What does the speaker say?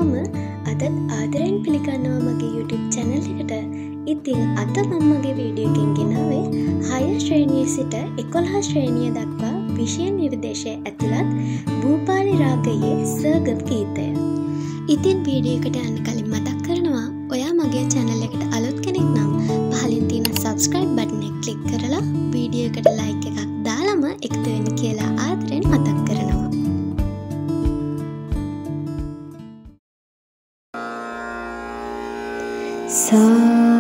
හැමෝම අදත් ආදරෙන් පිළිගන්නවා මගේ YouTube channel එකට. ඉතින් අද මම මගේ වීඩියෝ එකෙන් ගෙනාවේ 6 ශ්‍රේණියේ සිට 11 ශ්‍රේණිය දක්වා විෂය නිර්දේශය ඇතුළත් භූපාලි රාගයේ සර්ගම් ගීතය. ඉතින් වීඩියෝ එකට යන්න කලින් මතක් කරනවා ඔයා මගේ channel එකට අලුත් කෙනෙක් නම් පහලින් තියෙන subscribe button එක click කරලා වීඩියෝ එකට like එකක් දාලම එකතු වෙන්න කියලා ආදරෙන් මතක් කරනවා. Sa